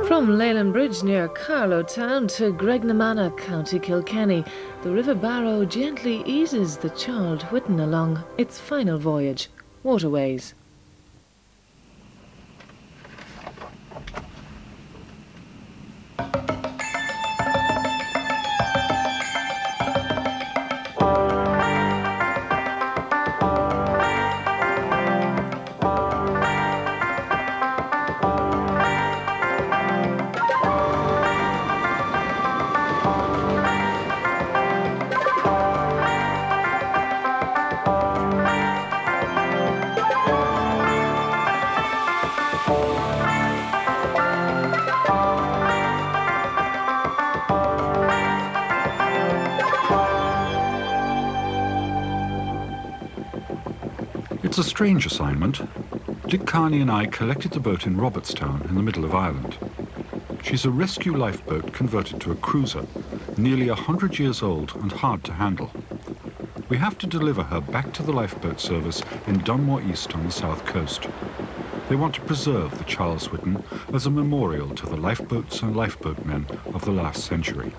From Leyland Bridge near Carlow Town to Gregnamana, County Kilkenny, the River Barrow gently eases the child Whitton along its final voyage, Waterways. It's a strange assignment. Dick Carney and I collected the boat in Robertstown in the middle of Ireland. She's a rescue lifeboat converted to a cruiser, nearly 100 years old and hard to handle. We have to deliver her back to the lifeboat service in Dunmore East on the south coast. They want to preserve the Charles Whitton as a memorial to the lifeboats and lifeboatmen of the last century.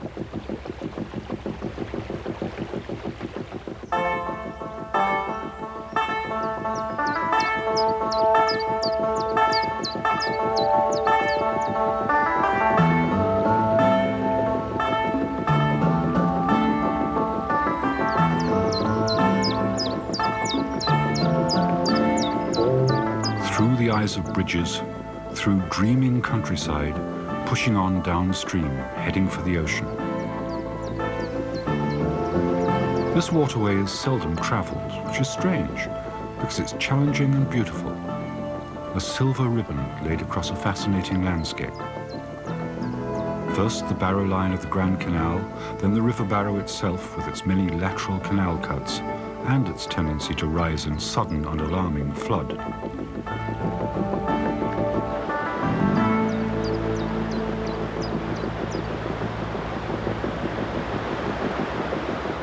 Through the eyes of bridges, through dreaming countryside, pushing on downstream, heading for the ocean. This waterway is seldom travelled, which is strange, because it's challenging and beautiful. A silver ribbon laid across a fascinating landscape. First the Barrow line of the Grand Canal, then the River Barrow itself with its many lateral canal cuts and its tendency to rise in sudden and alarming flood.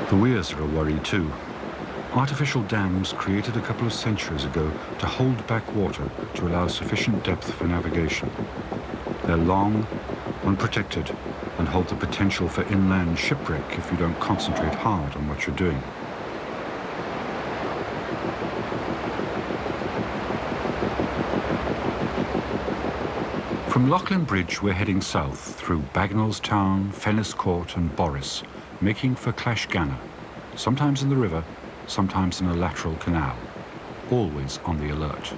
The weirs are a worry too. Artificial dams created a couple of centuries ago to hold back water to allow sufficient depth for navigation. They're long, unprotected, and hold the potential for inland shipwreck if you don't concentrate hard on what you're doing. From Loughlin Bridge, we're heading south through Bagnallstown, Fenniscourt and Borris, making for Clashganna, sometimes in the river, sometimes in a lateral canal, always on the alert.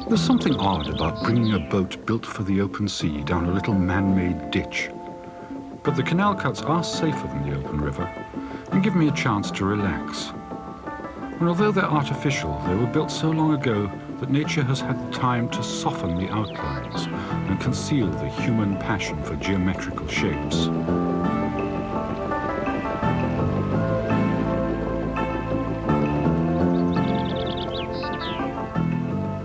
There's something odd about bringing a boat built for the open sea down a little man-made ditch. But the canal cuts are safer than the open river and give me a chance to relax. And although they're artificial, they were built so long ago that nature has had the time to soften the outlines and conceal the human passion for geometrical shapes.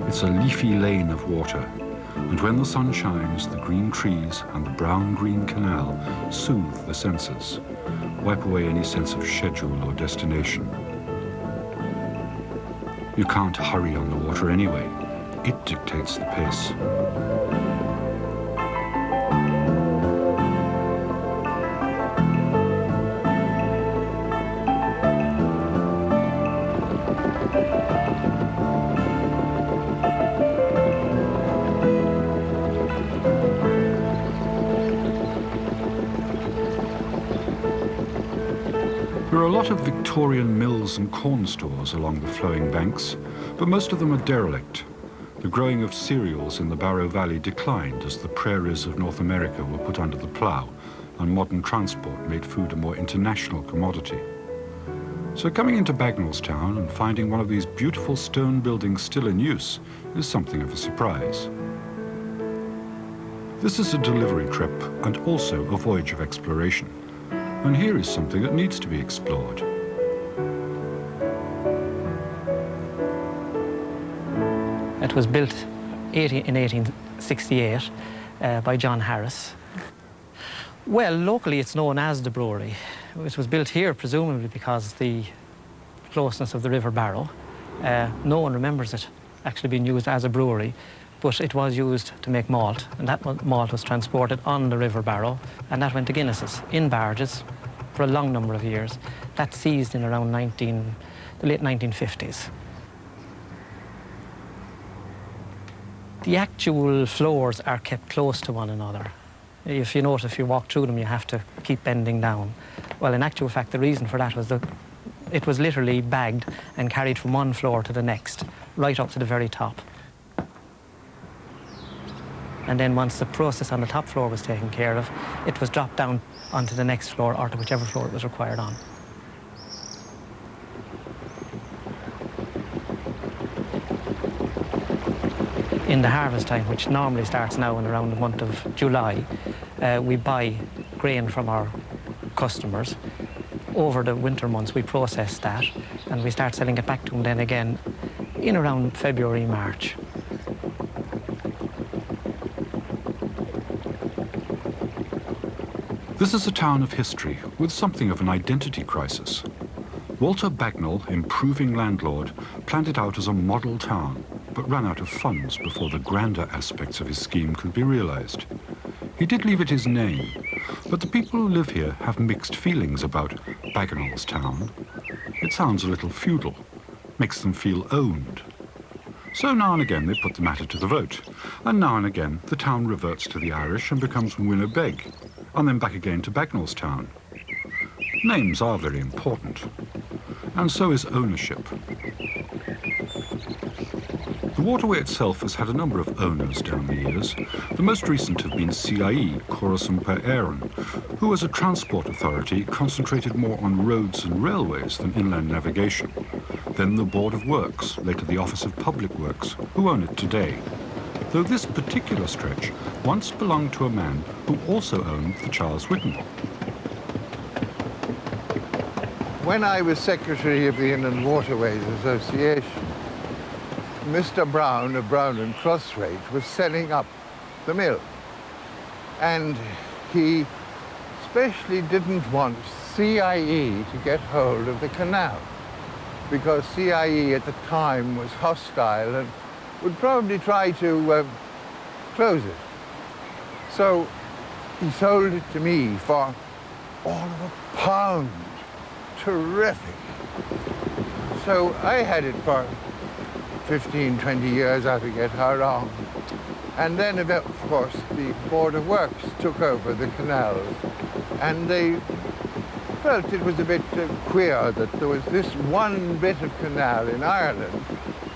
It's a leafy lane of water, and when the sun shines, the green trees and the brown-green canal soothe the senses, wipe away any sense of schedule or destination. You can't hurry on the water anyway. It dictates the pace. There are a lot of Victorian mills and corn stores along the flowing banks, but most of them are derelict. The growing of cereals in the Barrow Valley declined as the prairies of North America were put under the plough and modern transport made food a more international commodity. So coming into Bagnallstown and finding one of these beautiful stone buildings still in use is something of a surprise. This is a delivery trip and also a voyage of exploration. And here is something that needs to be explored. It was built in 1868 by John Harris. Well, locally it's known as the brewery. It was built here presumably because the closeness of the River Barrow. No one remembers it actually being used as a brewery, but it was used to make malt, and that malt was transported on the River Barrow, and that went to Guinnesses in barges for a long number of years. That ceased in around the late 1950s. The actual floors are kept close to one another. If you notice, if you walk through them, you have to keep bending down. Well, in actual fact, the reason for that was that it was literally bagged and carried from one floor to the next, right up to the very top. And then once the process on the top floor was taken care of, it was dropped down onto the next floor or to whichever floor it was required on. In the harvest time, which normally starts now in around the month of July, we buy grain from our customers. Over the winter months, we process that, and we start selling it back to them then again in around February, March. This is a town of history with something of an identity crisis. Walter Bagnall, improving landlord, planned it out as a model town, but ran out of funds before the grander aspects of his scheme could be realized. He did leave it his name, but the people who live here have mixed feelings about Bagnall's town. It sounds a little feudal, makes them feel owned. So now and again they put the matter to the vote, and now and again the town reverts to the Irish and becomes Winnebeg, and then back again to Bagnall's town. Names are very important, and so is ownership. The waterway itself has had a number of owners down the years. The most recent have been CIE, Corazon per Éireann, who as a transport authority concentrated more on roads and railways than inland navigation. Then the Board of Works, later the Office of Public Works, who own it today. Though this particular stretch once belonged to a man who also owned the Charles Whitton. When I was Secretary of the Inland Waterways Association, Mr. Brown of Brown and Crossrate was setting up the mill. And he especially didn't want CIE to get hold of the canal, because CIE at the time was hostile and would probably try to close it. So he sold it to me for all of £1. Terrific. So I had it for 15, 20 years, I forget how long. And then, of course, the Board of Works took over the canals, and they felt it was a bit queer that there was this one bit of canal in Ireland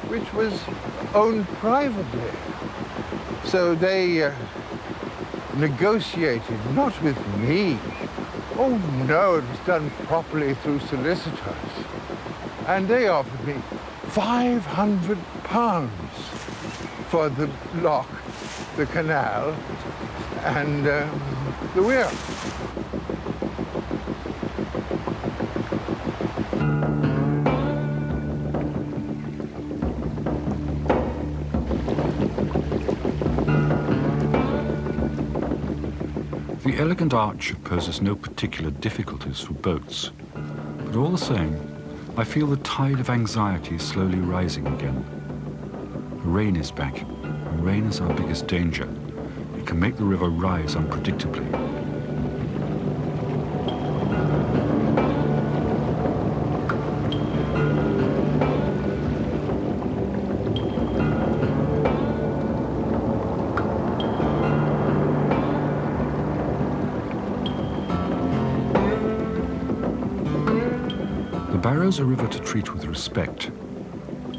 which was owned privately. So they negotiated, not with me. Oh no, it was done properly through solicitors. And they offered me £500 for the lock, the canal, and the weir. The elegant arch poses no particular difficulties for boats, but all the same, I feel the tide of anxiety slowly rising again. The rain is back, and rain is our biggest danger. It can make the river rise unpredictably. The Barrow's a river to treat with respect.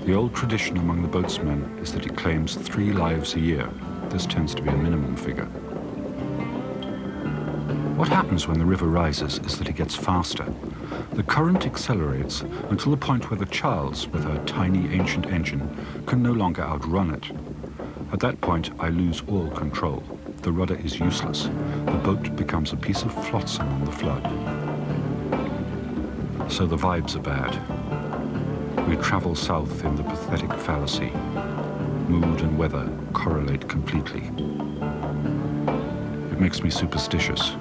The old tradition among the boatsmen is that it claims 3 lives a year. This tends to be a minimum figure. What happens when the river rises is that it gets faster. The current accelerates until the point where the Charles, with her tiny ancient engine, can no longer outrun it. At that point, I lose all control. The rudder is useless. The boat becomes a piece of flotsam on the flood. So the vibes are bad. We travel south in the pathetic fallacy. Mood and weather correlate completely. It makes me superstitious.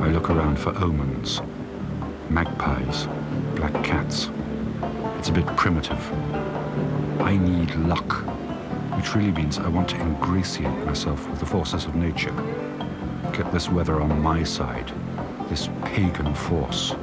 I look around for omens, magpies, black cats. It's a bit primitive. I need luck, which really means I want to ingratiate myself with the forces of nature. Get this weather on my side, this pagan force.